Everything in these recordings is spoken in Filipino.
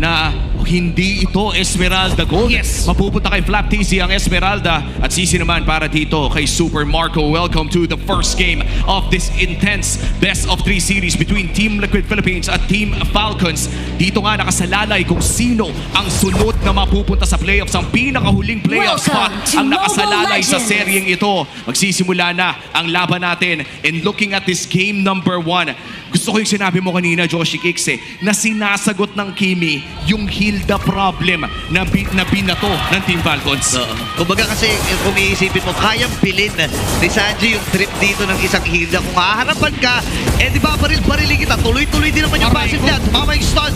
na hindi ito Esmeralda Gold. Yes. Mapupunta kay Flap TZ ang Esmeralda at Sisi naman para dito kay Super Marco. Welcome to the first game of this intense best of 3 series between Team Liquid Philippines at Team Falcons. Dito nga nakasalalay kung sino ang sunod na mapupunta sa playoffs. Ang pinakahuling playoff spot ang nakasalalay sa seryeng ito. Magsisimula na ang laban natin. And looking at this game number 1, gusto ko yung sinabi mo kanina, Joshi Kicks, na sinasagot ng Kimi yung Hilda problem na binato ng Team Falcons. Kumbaga kasi kung iisipin mo, kayang bilhin ni Sanji yung trip dito ng isang Hilda. Kung haharapan ka, di ba baril-barilin kita, tuloy-tuloy din naman yung passive niya. Tumama yung stun.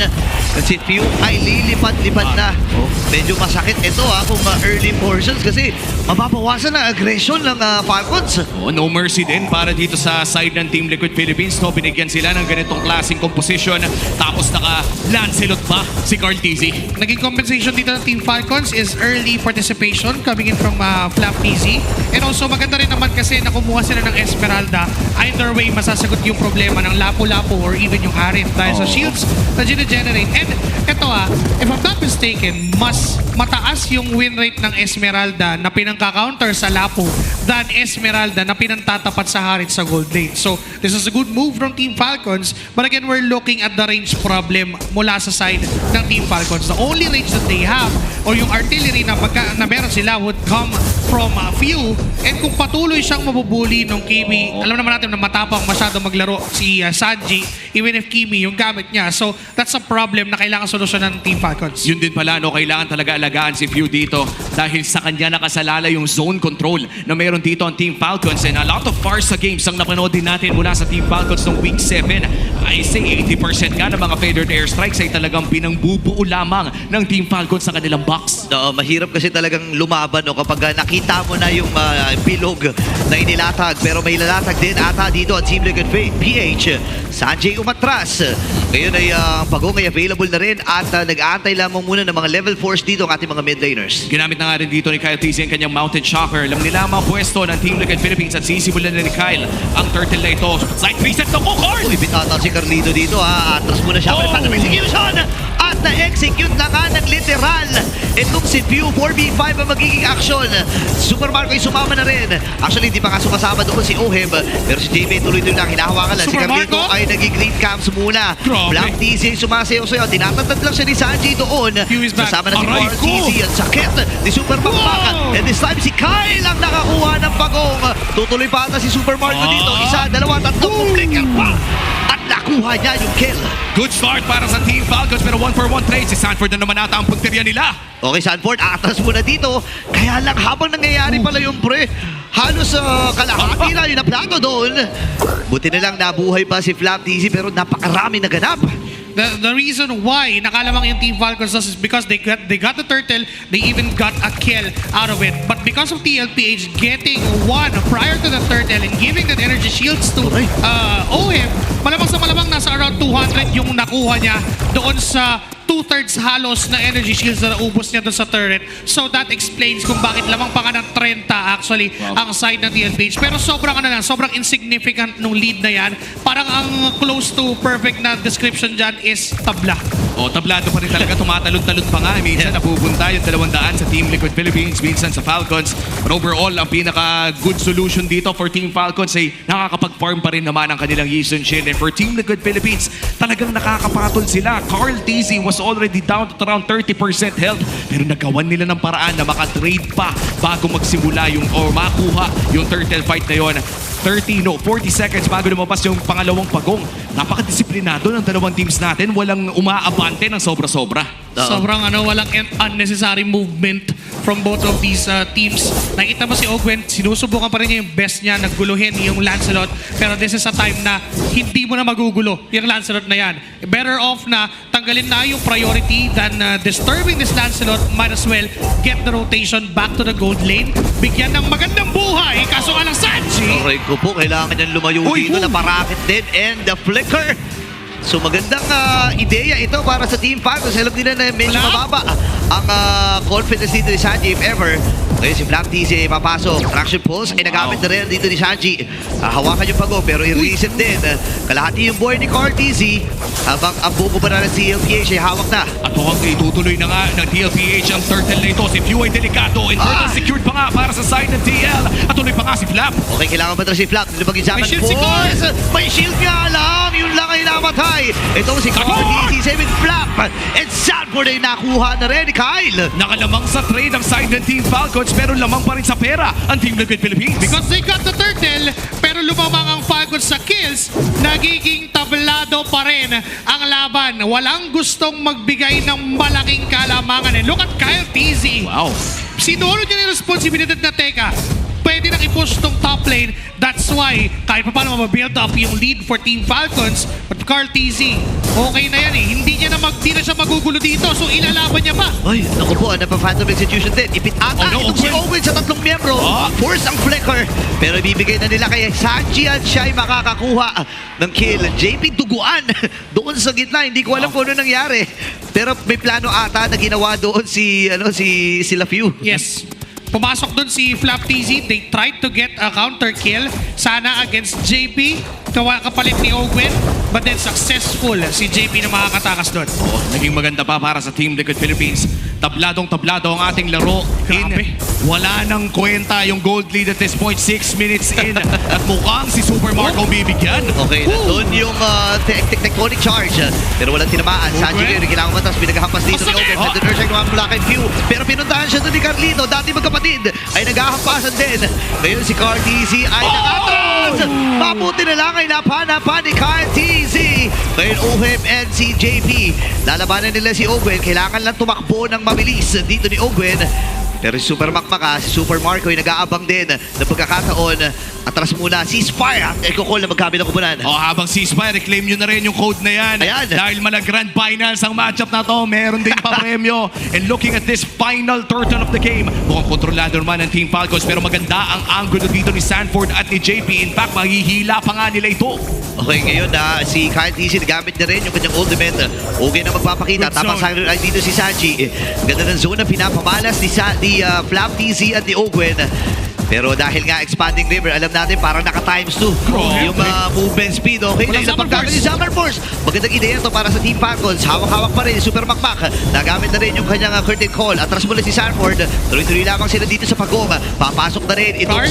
Kasi Pew ay lilipad-lipad na. Medyo masakit ito kung early portions kasi mababawasan ang aggression ng Falcons. No mercy din para dito sa side ng Team Liquid Philippines. No, binigyan sila ng ganitong klaseng composition. Tapos naka-Lancelot pa si Carl TZ. Naging compensation dito ng Team Falcons is early participation coming in from Flap TZ. And also maganda rin naman kasi nakumuha sila ng Esmeralda. Either way, masasagot yung problema ng Lapu-Lapu or even yung Arif dahil sa shields na gine-generate. And ito if I'm not mistaken, mas mataas yung win rate ng Esmeralda na pinangka-counter sa Lapu than Esmeralda na pinantatapat sa Harit sa gold lane. So this is a good move from Team Falcons. But again, we're looking at the range problem mula sa side ng Team Falcons. The only range that they have or yung artillery na meron sila would come from few. And kung patuloy siyang mabubuli ng Kimi, alam naman natin na matapang masyado maglaro si Sanji even if Kimi yung gamit niya. So that's a problem na kailangan solusyonan ng Team Falcons. Yun din pala, kailangan talaga alagaan si Few dito dahil sa kanya nakasalala yung zone control na meron dito ang Team Falcons. And a lot of Farsa games ang napanood din natin mula sa Team Falcons noong Week 7. I say 80% nga ng mga feathered airstrikes ay talagang pinangbubuo lamang ng Team Falcons sa kanilang box. Mahirap kasi talagang lumaban kapag nakita mo na yung bilog na inilatag. Pero may lalatag din ata dito at Team Liquid PH. Sanjay umatras. Ngayon ay Pagong ay available na rin at nag-aantay lamang muna ng mga level 4s dito ang ating mga mid laners. Ginamit na nga rin dito ni Kyle TZ ang kanyang Mountain Shocker. Alam nila ang mga pwesto ng Team Liquid Philippines at sisimulan na ni Kyle ang turtle na ito. Side reset na ko, Carl! Uy, bitata si Carlito dito Atras muna siya. Pero paano execution? At na-execute na nga ng literal. Itong si Pew 4v5 ang magiging action. Super Marco ay sumama na rin. Actually, hindi pa nga sumasama doon si Oheb. Pero si JB tuloy-tuloy lang. Hinahawakan lang. Si Carlito ay naging green camps muna. Black TZ sumasayaw sa'yo. Tinatantad lang siya ni Sanji doon. Kasama na si Carl TZ. Ang sakit ni Super Marco. And this time si Kyle ang nakakuha ng Pagong. Tutuloy pa ata si Super Marco dito. Isa, dalawa, tatlong flicker pa. At nakuha niya yung kill. Good start para sa Team Falcons pero 1-for-1 trade. Si Sanford na naman ata ang punteriya nila. Okay, Sanford, atras muna dito. Kaya lang habang nangyayari pala yung pre, halos kalahati na yung naplato doon. Buti na lang nabuhay pa si Flap TZ pero napakarami na ganap. The reason why nakalamang yung Team Falcons is because they got the turtle, they even got a kill out of it. But because of TLPH getting one prior to the turtle and giving that energy shields to OM, malamang sa malamang nasa around 200 yung nakuha niya doon sa 2/3 halos na energy shields na naubos niya doon sa turret. So that explains kung bakit lamang pa nga ng 30 actually ang side ng TLPH. Pero sobrang sobrang insignificant nung lead na yan. Parang ang close to perfect na description dyan is tabla. Tablado pa rin talaga. Tumatalon-talon pa nga. Minsan napupunta yung 200 sa Team Liquid Philippines, minsan sa Falcons. But overall, ang pinaka-good solution dito for Team Falcons ay nakakapag-farm pa rin naman ang kanilang Yizun Shin. And for Team Liquid Philippines, talagang nakakapatol sila. Carl TZ was already down to around 30% health. Pero nagawan nila ng paraan na makatrade pa bago magsimula yung o makuha yung turtle fight na yon. 40 seconds bago lumabas yung pangalawang Pagong. Napakadisiplinado ng dalawang teams natin. Walang umaabante ng sobra-sobra. Sobrang walang unnecessary movement from both of these teams. Nakita mo si Ogwen, sinusubukan pa rin niya yung best niya, nagguluhin yung Lancelot. Pero this is a time na hindi mo na magugulo yung Lancelot na yan. Better off na tanggalin na yung priority than disturbing this Lancelot. Might as well get the rotation back to the gold lane. Bigyan ng magandang buhay. Kaso nga lang Sanji. Okay ko po, kailangan niyang lumayo dito na parakit din and the flicker. So magandang ideya ito para sa Team Falcons. Alam nila na medyo mababa ang confidence dito ni Sanji if ever. Ngayon si Black TZ papasok. Traction pulse ay nagamit na rin dito ni Sanji. Hawakan yung pagong pero i-reset din. Kalahati yung boy ni Carl TZ. Habang ang buko pa na ng TLPH ay hawak na. At mukhang itutuloy na nga ng TLPH ang turtle na ito. Si Pew ay delikado. And turtle secured pa nga para sa side ng TL. At tuloy pa nga si Flap. Okay, kailangan ba si Flap? Dito mag-examine May shield si Carl. May shield nga lang. Yun lang ay namatay. Itong si Carl TZ with Flap. And Sanford ay nakuha na rin ni Kyle. Nakalamang sa trade ang side ng Team Falcons pero lamang pa rin sa pera ang Team Liquid Philippines. Because they got the turtle, pero lumamang ang Falcons sa kills, nagiging tablado pa rin ang laban. Walang gustong magbigay ng malaking kalamangan. And look at Kyle TZ. Wow. Sinuro niya yung responsibilidad na teka. Pwede nang i-push tong top lane. That's why, kahit pa paano ma-build up yung lead for Team Falcons, but Carl TZ, okay na yan eh. Hindi na siya magugulo dito, so ilalaban niya pa. Ay, naku po, napaphantom execution din. Ipit-ata itong si Owen sa tatlong miyembro. Force ang flicker. Pero ibibigay na nila kay Sanji at siya ay makakakuha ng kill. JP duguan doon sa gitna. Hindi ko alam kung ano nangyari. Pero may plano ata na ginawa doon si Lafiu. Yes. Pumasok dun si Flap TZ. They tried to get a counter kill. Sana against JP. Kapalit ni Owen. But then successful si JP na makakatakas dun. Oh, naging maganda pa para sa Team Liquid Philippines. Tabladong-tablado ang ating laro. Grabe. Wala nang kwenta yung gold lead at this point, 6 minutes in. At mukhang si Super Marco bibigyan. Okay, nandun yung tectonic charge. Pero walang tinamaan. Sanji ngayon, kailangan matas. Pinaghahampas dito ni Owen. Nandun na siya yung Black and Pew. Pero pinuntahan siya doon ni Carlito. Dati magkapatid ay naghahampasan din. Ngayon si Carl TZ ay nakatras. Mabuti na lang ay napanapan ni Carl TZ. Ngayon Oheb and si JP. Lalabanan nila si Owen. Kailangan lang tumakbo ng mabilis dito ni Owen. Pero si Super Makmaka, si Super Marco ay nag-aabang din ng pagkakataon. Atras muna, ceasefire. Eko-call na magkabilang kupunan. Oh, habang ceasefire, reclaim nyo na rin yung code na yan. Ayan. Dahil mala grand finals ang matchup na to, meron din pa premyo. And looking at this final turtle of the game, mukhang kontrolado naman ng Team Falcons pero maganda ang angulo dito ni Sanford at ni JP. In fact, mahihila pa nga nila ito. Okay, ngayon si Kyle TZ nagamit na rin yung kanyang ultimate. Okay na magpapakita. Good Tamang zone. sacrifice dito si Sanji. Ganda ng zone na pinapamalas ni Flap TZ at ni Owen. Pero dahil nga expanding river, alam natin parang naka-times 2 yung movement speed. Okay, Walang na Summer pagkakaroon Force. ni Summer Force. Magandang ideya ito para sa Team Falcons. Hawak-hawak pa rin, Super Makmak. Nagamit na rin yung kanyang curtain call. Atras mula si Sanford. Tuloy-tuloy lamang sila dito sa pagong. Papasok na rin itong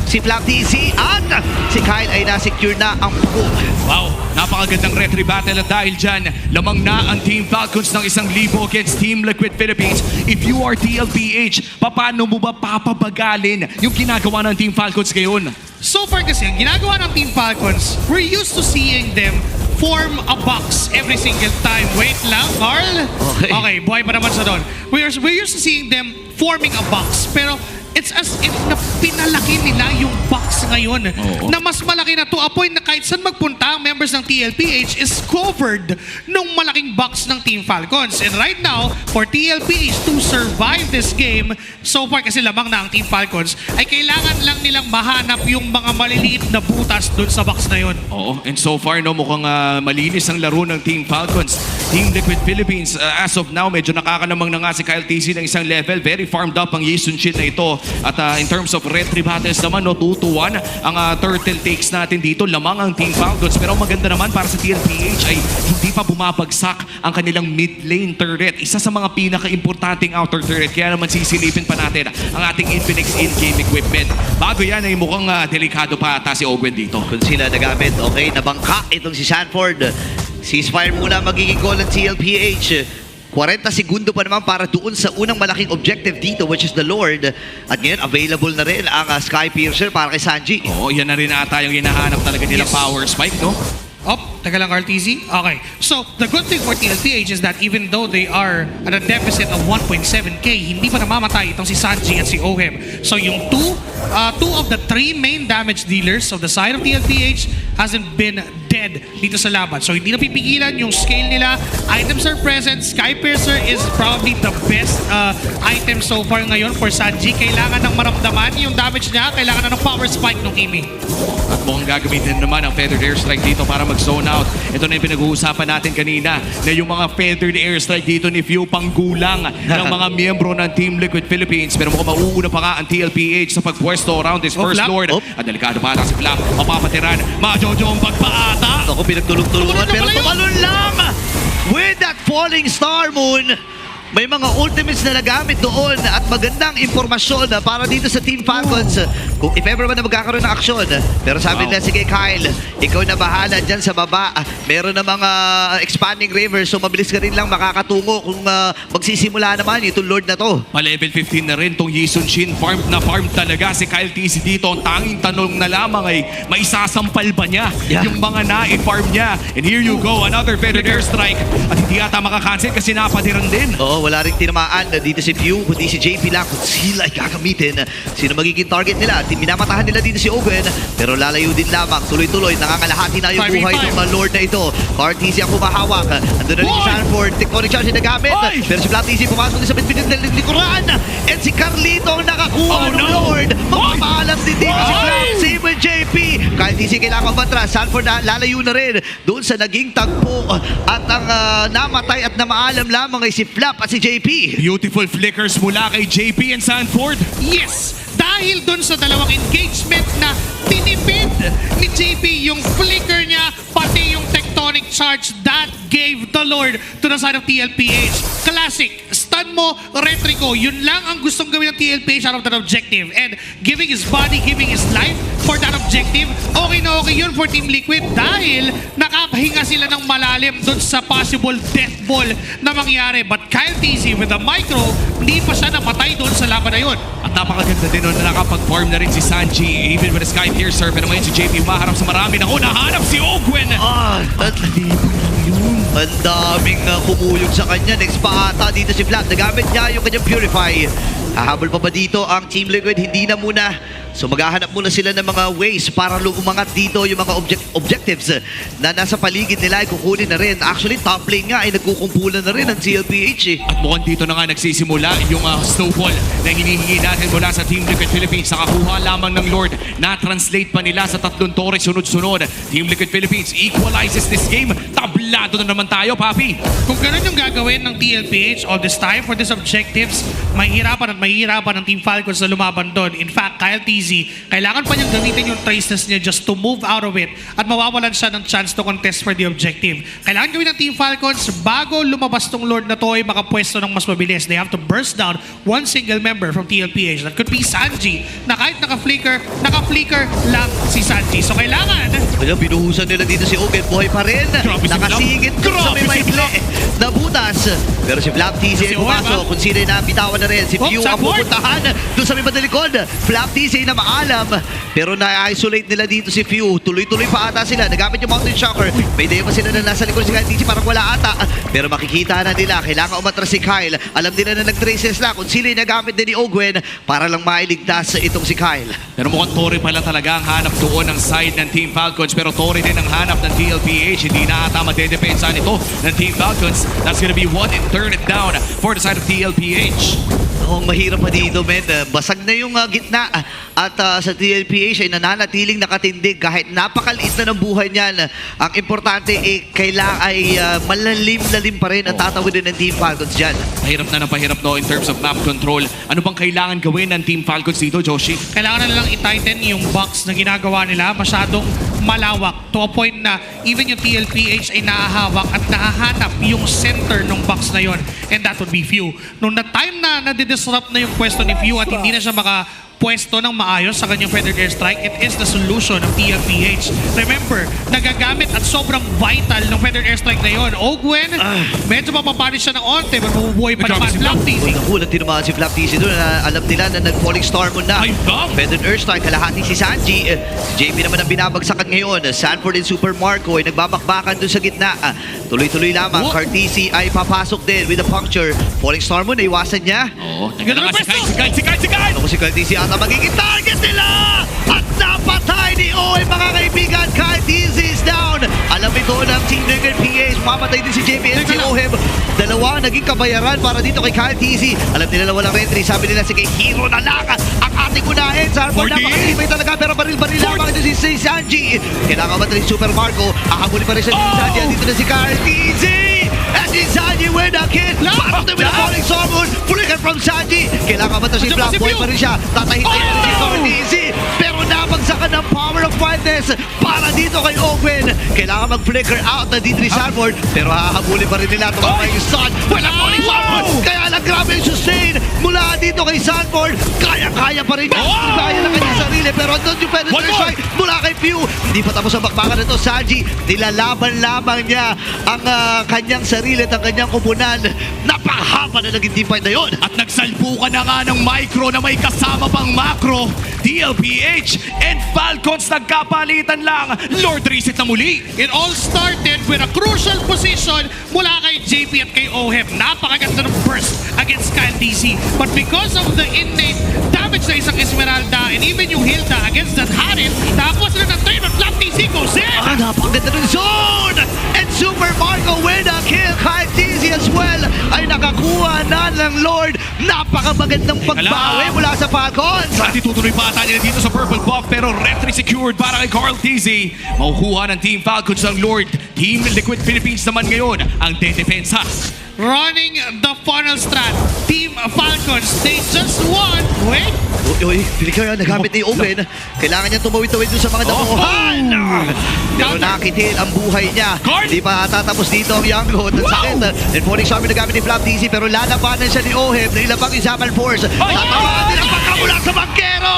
si Flap TZ at si Kyle ay na-secure na ang pagong. Wow, napakagandang retry battle at dahil dyan, lamang na ang Team Falcons ng 1,000 against Team Liquid Philippines. If you are TLPH, paano mo ba papabagalin yung ginagawa ng Team Falcons ngayon? So far kasi, ang ginagawa ng Team Falcons, we're used to seeing them form a box every single time. Wait lang, Carl. Okay, buhay pa naman sa doon. We're used to seeing them forming a box. Pero it's as if na pinalaki nila yung box ngayon. Oo. Na mas malaki na to a point na kahit saan magpunta ang members ng TLPH is covered nung malaking box ng Team Falcons. And right now, for TLPH to survive this game, so far kasi lamang na ang Team Falcons, ay kailangan lang nilang mahanap yung mga maliliit na butas dun sa box na yun. Oo, and so far, no, mukhang malinis ang laro ng Team Falcons. Team Liquid Philippines, as of now, medyo nakakalamang na nga si Kyle TZ ng isang level. Very farmed up ang Yisun Shin na ito. At in terms of retry battles naman, no, 2-1 ang turtle takes natin dito. Lamang ang Team Falcons. Pero ang maganda naman para sa TLPH ay hindi pa bumabagsak ang kanilang mid lane turret. Isa sa mga pinaka-importanting outer turret. Kaya naman sisilipin pa natin ang ating Infinix in-game equipment. Bago yan ay mukhang delikado pa ata si Owen dito. Kung sila nagamit, okay, nabangka itong si Sanford. Ceasefire muna magiging goal ng TLPH. 40 segundo pa naman para doon sa unang malaking objective dito, which is the Lord. At ngayon, available na rin ang Sky Piercer para kay Sanji. Oo, yan na rin ata yung hinahanap talaga nilang power spike, no? Teka lang, RTZ. Okay. So, the good thing for TLPH is that even though they are at a deficit of 1.7k, hindi pa namamatay itong si Sanji at si Ohem. So, yung two of the three main damage dealers of the side of TLPH hasn't been dead dito sa laban. So, hindi na pipigilan yung scale nila. Items are present. Sky Piercer is probably the best item so far ngayon for Sanji. Kailangan ng maramdaman yung damage niya. Kailangan na ng power spike ng Kimi. At mukhang gagamitin naman ang feathered airstrike dito para mag-zone out. Ito na yung pinag-uusapan natin kanina na yung mga feathered airstrike dito ni Few panggulang ng mga miyembro ng Team Liquid Philippines. Pero mukhang mauuna pa nga ang TLPH sa pagpwesto around this first Flap. Lord. At delikado pa ata si Flap. Mapapatiran. Majojo ang pagpaata. Ako pinagtulog-tulungan Tumalon na pero pala yun. tumalon lang! With that falling star moon, may mga ultimates na nagamit doon at magandang impormasyon para dito sa Team Falcons kung if ever man na magkakaroon ng aksyon. Pero sabi nila, sige Kyle, ikaw na bahala dyan sa baba. Meron na mga expanding rivers so mabilis ka rin lang makakatungo kung magsisimula naman itong Lord na to. Pa-level 15 na rin tong Yisun Shin. Farm na farm talaga si Kyle TC dito. Ang tanging tanong na lamang ay maisasampal ba niya yung mga na-farm niya? And here you go, another feathered airstrike. At hindi ata makakancel kasi napadiran din. Oo, wala rin tinamaan dito si Pew, kundi si JP lang kung sila ay gagamitin. Sino magiging target nila? Minamatahan nila dito si Owen, pero lalayo din lamang. Tuloy-tuloy, nangangalahati na yung 5v5. buhay ng Lord na ito. Cartesi ang kumahawak. Andun na rin si Boy! Sanford. Tectonic charge na nagamit. Boy! Pero si Flat Easy pumasok din sa bitbitin ng likuran. And si Carlito ang nakakuha Oh, ng no! Lord. Magpapaalam din dito si Boy! Flat. Same with JP. Kyle TC kailangan matras. Sanford na lalayo na rin doon sa naging tagpo. At ang namatay at namaalam lamang ay si Flap at si JP. Beautiful flickers mula kay JP and Sanford. Yes! Dahil dun sa dalawang engagement na tinipid ni JP yung flicker niya, pati yung tectonic charge, that gave the Lord to the side of TLPH. Classic. Stun mo, Retrico. Yun lang ang gustong gawin ng TLPH out of that objective. And giving his body, giving his life for that objective, okay na okay yun for Team Liquid dahil nakapahinga sila ng malalim dun sa possible death ball na mangyari. But Kyle TZ with the micro, hindi pa siya namatay dun sa laban na yun. At napakaganda din nun na nakapag-farm na rin si Sanji. Even with a Sky Piercer. Pero ngayon si JP umaharap sa marami. Naku, nahanap si Ogwen. Ang daming kumuyog sa kanya. Next pa ata dito si Vlad. Nagamit niya yung kanyang Purify. Hahabol pa ba dito ang Team Liquid? Hindi na muna. So maghahanap muna sila ng mga ways para lumangat dito yung mga objectives na nasa paligid nila ay kukunin na rin. Actually, top lane nga ay nagkukumpulan na rin ang TLPH eh. At mukhang dito na nga nagsisimula yung snowball na hinihingi natin mula sa Team Liquid Philippines. Nakakuha lamang ng Lord. Na-translate pa nila sa 3 tore sunod-sunod. Team Liquid Philippines equalizes this game. Tablado na naman tayo, Papi. Kung ganun yung gagawin ng TLPH all this time for these objectives, mahihirapan ang Team Falcons na lumaban doon. In fact, Kyle TZ, kailangan pa niyang gamitin yung traces niya just to move out of it at mawawalan siya ng chance to contest for the objective. Kailangan gawin ng Team Falcons bago lumabas tong Lord na to ay makapwesto ng mas mabilis. They have to burst down one single member from TLPH. That could be Sanji, na kahit naka-flicker lang si Sanji. So kailangan Kaya binuhusan nila dito si Ogen. Buhay pa rin. Grabe si Nakasingit Vlad. sa may Grabe si maikli na butas. Pero si Flap TC ay Si Owen, pumasok. ha? Kung sino ay nabitawan na rin. Si Pew ang Sanford. pupuntahan doon sa may madalikod. Flap TC na maalam. Pero na-isolate nila dito si Pew. Tuloy-tuloy pa ata sila. Nagamit yung Mountain Shocker. May idea pa sila na nasa likod si Kyle TC. Parang wala ata. Pero makikita na nila. Kailangan umatras si Kyle. Alam nila na nag-traces na kung sino ay nagamit din ni Ogwen para lang mailigtas itong si Kyle. Pero mukhang Tori pala talaga ang hanap doon ng side ng Team Falcons. Pero Tori din ang hanap ng TLPH. Hindi na ata madedepensa nito ng Team Falcons. That's gonna be 1 and turn it down for the side of TLPH. Oo, mahirap pa dito, men. Basag na yung gitna at sa TLPH ay nananatiling nakatindig kahit napakaliit na ng buhay niyan. Ang importante kailangan ay malalim-lalim pa rin at tatawidin ng Team Falcons dyan. Pahirap na ng pahirap no in terms of map control. Ano bang kailangan gawin ng Team Falcons dito, Joshi? kailangan na nilang i-tighten yung box na ginagawa nila. Masyadong malawak to a point na even yung TLPH ay nahahawak at nahahanap yung center ng box na yon. And that would be Few. Nung na time na nadidisrupt na yung pwesto ni Few at hindi na siya pwesto ng maayos sa kanyang feathered airstrike, it is the solution of TLPH. Remember, nagagamit at sobrang vital ng feathered airstrike na yon. Ogwen, medyo mapapanish siya ng onte, but mabubuhay pa naman. Flap TC. Naku, tinamaan si Flap TC doon. Alam nila na nag-falling star mo na. Ay, dam! Feathered Airstrike, kalahati si Sanji. JP naman ang binabagsakan ngayon. Sanford and Super Marco ay nagbabakbakan doon sa gitna. Tuloy-tuloy lamang. Cartesi ay papasok din with a puncture. Falling star mo, naiwasan niya. Oo. Ganun ang pwesto! Si Kyle! Ako si Cartesi ata magiging target nila! At napatay ni Owen, mga kaibigan. Cartesi is down. Alam ito ng Team Liquid PH. Mamatay din si JP and si Teka lang. Oheb. Dalawa naging kabayaran para dito kay Kyle TZ. Alam nila na walang entry. Sabi nila sige, hero na lang ang ating unahin. Sanford 40. napakasipay talaga pero baril-baril lamang ito si Sanji. Kailangan ba rin Super Marco? Ahabulin pa rin siya si Sanji. Dito na si Kyle TZ. And si Sanji with a kill. Parang tayo with a falling summon. Flicker from Sanji. Kailangan ba ito si Andiyan pa Black si Boy Pew. pa rin siya. Tatahin-tahin na si Kyle TZ. Pero nabagsakan ng power of quietness para dito kay Owen. Kailangan mag-flicker out na dito ni Sanford. Pero hahabulin pa rin nila. Tumama yung Sun. Wala pa rin Sanford. Kaya lang grabe yung sustain mula dito kay Sanford. Kaya-kaya pa rin niya. Kaya na kanyang sarili. Pero doon yung penetrate strike mula kay Pew. Hindi pa tapos ang bakbakan nito. Sanji, nilalaban lamang niya ang kanyang sarili at ang kanyang kupunan. Napahaba na naging team fight na yun. At nagsalpukan na nga ng micro na may kasama pang macro. DLPH and Falcons nagkapalitan lang. Lord reset na muli. It all started with a crucial position mula kay JP at kay Oheb. Napakaganda ng burst against Kyle TZ. But because of the innate damage na isang Esmeralda and even yung Hilda against that Harin, tapos na ng-train of Flap TZ goes in! Napakaganda ng zone! And Super Marco with a kill. Kyle TZ as well ay nakakuha na ng Lord. Napakamagandang pagbawi mula sa Falcons. At itutuloy pa ata nila dito sa purple buff pero retry secured para kay Carl TZ. Makukuha ng Team Falcons ang Lord. Team Liquid Philippines naman ngayon ang dedepensa. Running the funnel strat. Team Falcons, they just won. Wait, Uy, pili ka nagamit ni Owen. Kailangan niya tumawid-tawid dun sa mga damuhan. Pero nakitil ang buhay niya. Guard! Hindi pa tatapos dito ang Yanggo. Ang sakit. And falling star nagamit ni Flap TZ pero lalabanan siya ni Oheb na ilabang yung Zamal Force. Tatamaan din ang pagkamula sa bangkero.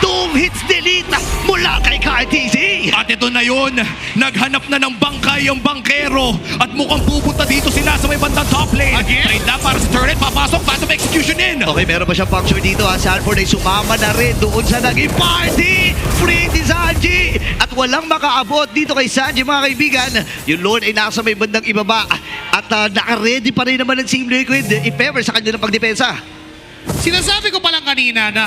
2 hits delete mula kay Kyle TZ. At ito na yun, naghanap na ng bangkay ang bangkero at mukhang pupunta dito sila sa may bandang top lane. Again? Trade na para sa turret, papasok, phantom execution in. Okay, meron pa siyang puncture dito. Sanford ay sumama na rin doon sa naging party. Free si Sanji. At walang makaabot dito kay Sanji, mga kaibigan. Yung Lord ay nasa may bandang ibaba. At naka-ready pa rin naman ng Team Liquid if ever sa kanilang pagdepensa. sinasabi ko pa lang kanina na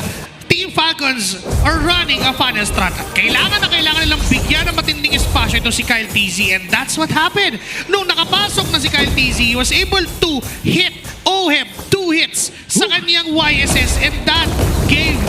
Team Falcons are running a funnel strat. At kailangan nilang bigyan ng matinding espasyo ito si Kyle TZ. And that's what happened. Nung nakapasok na si Kyle TZ, he was able to hit Oheb 2 hits sa kanyang YSS. And that gave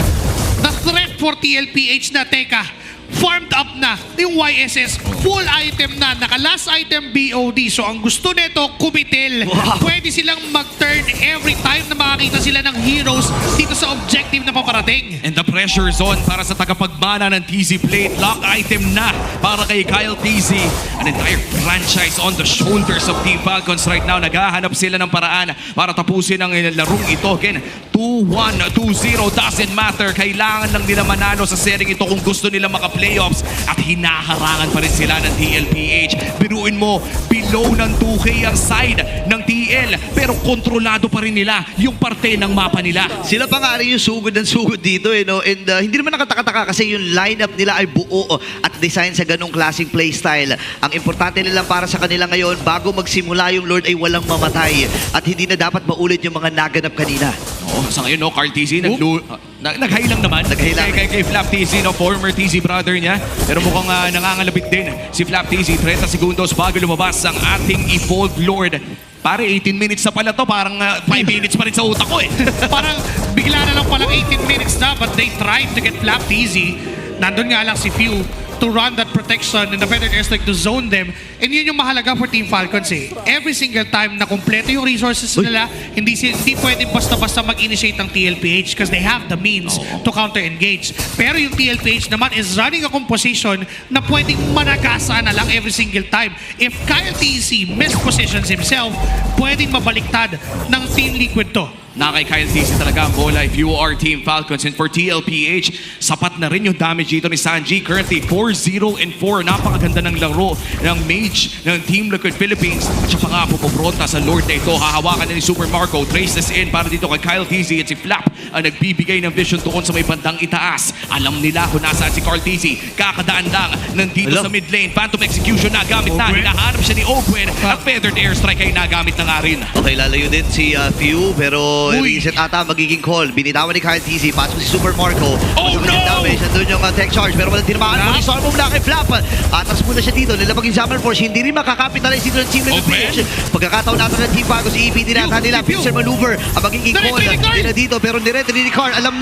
the threat for TLPH na, teka, farmed up na yung YSS, full item na, naka-last item BOD. So ang gusto nito, kumitil. Wow. Pwede silang mag-turn every time na makakita sila ng heroes dito sa objective na paparating. And the pressure is on para sa tagapagmana ng TZ Plate. Lock item na para kay Kyle TZ. An entire franchise on the shoulders of Team Falcons right now. Naghahanap sila ng paraan para tapusin ang larong ito. Again, 2-1, 2-0, doesn't matter. Kailangan lang nila manalo sa setting ito kung gusto nila maka-playoffs. At hinaharangan pa rin sila ng TLPH. Biruin mo, below ng 2K ang side ng TL. Pero kontrolado pa rin nila yung parte ng mapa nila. Sila pa nga rin yung sugod ng sugod dito, no? And hindi naman nakataka-taka kasi yung lineup nila ay buo at design sa ganong klaseng playstyle. Ang importante nila para sa kanila ngayon, bago magsimula yung Lord ay walang mamatay. At hindi na dapat maulit yung mga naganap kanina. Oh, sa ngayon, no, Carl TZ, nag-high lang naman. Nag-high lang. Kay Flap TZ, no, former TZ brother niya. Pero mukhang nangangalabit din si Flap TZ. 30 segundos bago lumabas ang ating Evolved Lord. Pare, 18 minutes na pala to. Parang 5 minutes pa rin sa utak ko eh. Parang bigla na lang palang 18 minutes na, but they tried to get Flap TZ. Nandun nga lang si Pew to run that protection and the Feathered Airstrike to zone them. And yun yung mahalaga for Team Falcons eh. Every single time na kompleto yung resources nila, hindi pwedeng basta-basta mag-initiate ng TLPH because they have the means to counter-engage. Pero yung TLPH naman is running a composition na pwedeng managasa na lang every single time. If Kyle TC mispositions himself, pwedeng mabaliktad ng Team Liquid to. Na kay Kyle TZ talaga ang bola if you are Team Falcons. And for TLPH, sapat na rin yung damage dito ni Sanji. Currently 4-0 and 4. Napakaganda ng laro ng Mage ng Team Liquid Philippines. At siya pa nga pupupronta sa Lord na ito. Hahawakan na ni Super Marco. Trace this in para dito kay Kyle TZ. At si Flap ang nagbibigay ng vision doon sa may bandang itaas. Alam nila kung nasaan si Carl TZ. Kakadaan lang nandito sa mid lane. Phantom Execution na gamit na. Hinahanap siya ni Open. At Feathered Airstrike ay nagamit na nga rin. Okay, lalayo din si Few, pero reset ata magiging call. Binitawan ni Kyle TZ, pasok si Super Marco. Oh, Masakit no! down damage. Doon yung tech charge. Pero walang tinamaan. Flap. Phoenix Storm mula kay Flap. Atras muna siya dito. Nilabag yung Summer Force. Hindi rin makakapitalize dito ng Team Liquid Open. PH. Pagkakataon natin ng Team Falcons, iipitin natin nila. Pew. Pincer maneuver. Ang magiging Direct call. Car. Nila dito. Pero direct ni Car. Alam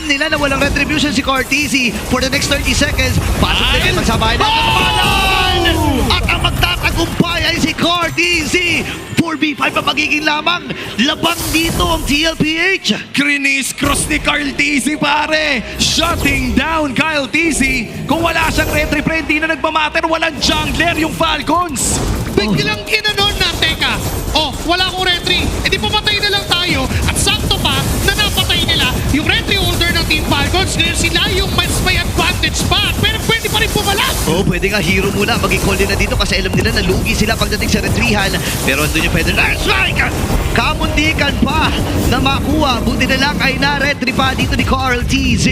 nila na walang retribution si Cortese for the next 30 seconds. Pasok Ay. nila. Magsabahin na. Kamalan! At ang magtatagumpay ay si Cortese. 4v5 ang magiging lamang. Labang dito ang TLPH. Krinis cross ni Carl Tizzy, pare! Shutting down Kyle Tizzy! Kung wala siyang retry pre, hindi na nagmamatter, walang jungler yung Falcons! Biglang ginanon na, teka, wala akong retry. E di pumatay na lang tayo at sakto pa na napatay nila yung retry holder ng Team Falcons. Ngayon sila yung mas may advantage pa. Pero pwede pa rin pumalag. Pwede nga hero muna. Maging call nila dito kasi alam nila na lugi sila pagdating sa retrihan. Pero andun yung Feather Knight Strike! Kamuntikan pa na makuha. Buti na lang ay na-retry pa dito ni Carl TZ.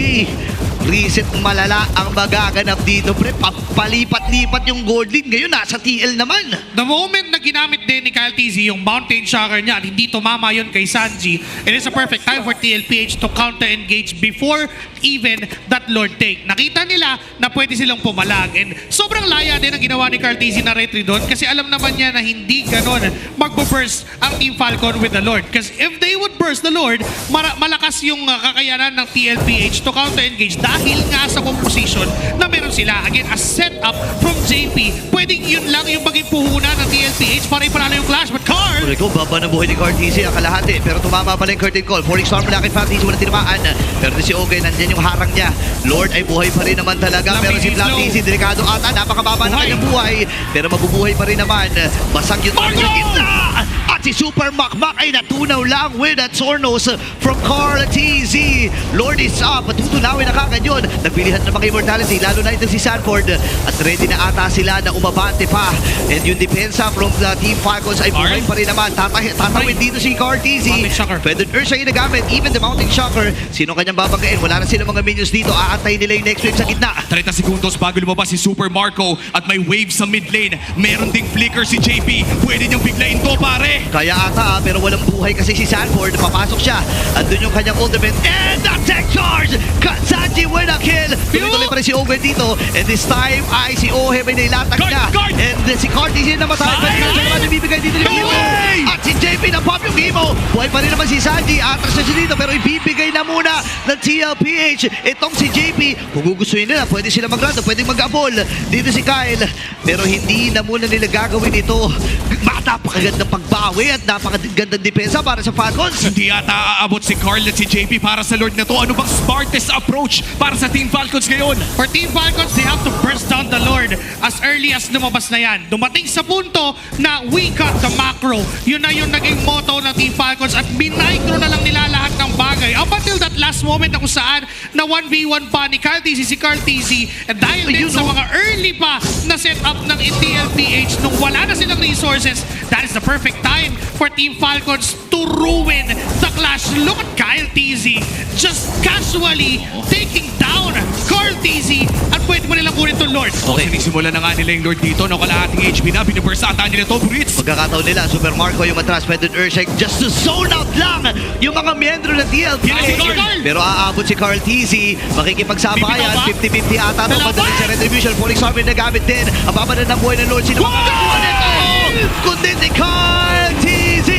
Reset malala ang magaganap dito. Pre, palipat-lipat yung gold lead. Ngayon nasa TL naman. The moment na ginamit din ni Kyle TZ yung Mountain Shocker niya at hindi tumama yun kay Sanji, it is a perfect time for TLPH to counter-engage before even that Lord take. Nakita nila na pwede silang pumalag and sobrang laya din ang ginawa ni Kyle TZ na retry doon kasi alam naman niya na hindi ganon magbo-burst ang Team Falcon with the Lord. Because if they would burst the Lord, malakas yung kakayanan ng TLPH to counter-engage dahil nga sa composition na meron sila. Again, a setup from JP. Pwedeng yun lang yung maging puhunan ng TLPH para ipanalo yung clash. But Carl, Ito, baba na buhay ni Cortese ang kalahati. Pero tumama pa rin yung curtain call. Falling Storm mula kay Fatih. Walang tinamaan. Pero si Oge, nandyan yung harang niya. Lord ay buhay pa rin naman talaga. Pero si Platisi, delikado ata. Napakababa na kanyang buhay. Pero mabubuhay pa rin naman. Basag yung Marco! gitna. At si Super Makmak ay natunaw lang with that Zornos from Carl TZ. Lord is up. Tutunawin na kagad yun. Nagpilihan na mga immortality. Lalo na ito si Sanford. At ready na ata sila na umabante pa. And yung depensa from the Team Falcons ay buhay pa rin naman. Tatawid dito si Carl TZ. Mountain Shocker. Feathered Earth siya ginagamit. Even the Mountain Shocker. Sino kanyang babanggain? Wala na sila mga minions dito. Aantayin nila yung next wave sa gitna. 30 segundos bago lumabas si Super Marco at may wave sa mid lane. Meron ding flicker si JP. Pwede niyang biglayin to, pare! Kaya ata pero walang buhay kasi si Sanford. Papasok siya. Andun yung kanyang ultimate. And the tech charge! Sanji with a kill! Tuloy-tuloy pa rin si Owen dito. And this time ay si Ohe may nailatag Guard, niya. guard! And si Carty siya namatay. Pwede na siya naman ibibigay dito ni No Imo. way! At si JP na pop yung Imo. Buhay pa rin naman si Sanji. Atras na siya dito pero ibibigay na muna ng TLPH. Itong si JP. Kung gugustuhin nila, pwede sila mag-rando. Pwede mag-abol. Dito si Kyle. Pero hindi na muna nila gagawin ito. Napakagandang pagbawi at napakagandang depensa para sa Falcons. Hindi ata aabot si Carl at si JP para sa Lord na to. Ano bang smartest approach para sa Team Falcons ngayon? for Team Falcons, they have to burst down the Lord as early as lumabas na yan. Dumating sa punto na we got the macro. Yun na yung naging motto ng Team Falcons at binigro na lang nila lahat ng bagay. Up until that last moment na kung saan na 1v1 pa ni Carl TZ si Carl TZ at dahil din sa mga early pa na setup ng TLPH nung wala na silang resources, that is the perfect time for Team Falcons to ruin the clash. Look at Kyle TZ just casually taking down Carl TZ at pwede mo nilang kunin to Lord. Okay. Sinisimulan na nga nila yung Lord dito. No, kalahating HP na. Biniburst ata nila to, Brits. Pagkakataon nila, Super Marco yung atras, Feathered Earthshake just to zone out lang yung mga miyembro ng TLPH. Yan si Carl. Pero aabot si Carl TZ, makikipagsabayan, Bibi 50-50 ata ito Dalawa. pagdating sa Retribution. Falling Storm yung nagamit din. Ang babanan ng buhay ng Lord. Sino makakakuha nito? Kundi si Carl TZ.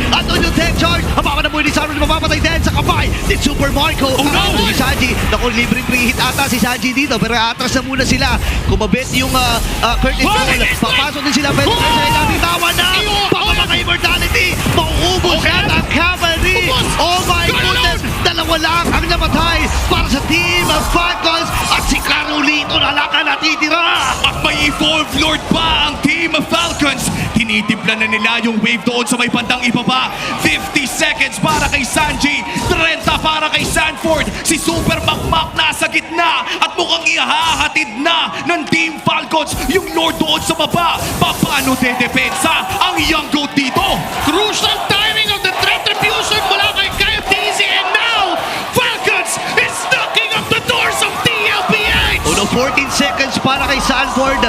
At doon yung tech charge. Ang babanan ng buhay ni Sarah mapapatay din sa kamay ni Super Marco. Oh, no! Si Sanji. Naku, libreng pre-hit ata si Sanji dito. Pero atras na muna sila. Kumabit yung curtain call. Papasok din sila. Pero sa ilang bitawan na. Pagkaka-immortality. Mauubos Okay. at ang cavalry. Ubos. Oh my Carlo! goodness. Dalawa lang ang namatay para sa Team of Falcons. At si Carolito na lang ang natitira. At may evolve Lord pa ang Team of Falcons. Tinitipla na nila yung wave doon sa may bandang ibaba. 50 seconds para kay Sanji. 30 para kay Sanford. Si Super Makmak nasa gitna. At mukhang ihahatid na ng Team Falcons yung Lord doon sa baba. Paano dedepensa ang Young Goat dito? Crucial timing of the retribution mula kay Kyle TZ and now Falcons is knocking up the doors of TLPH! Uno 14 seconds para kay Sanford.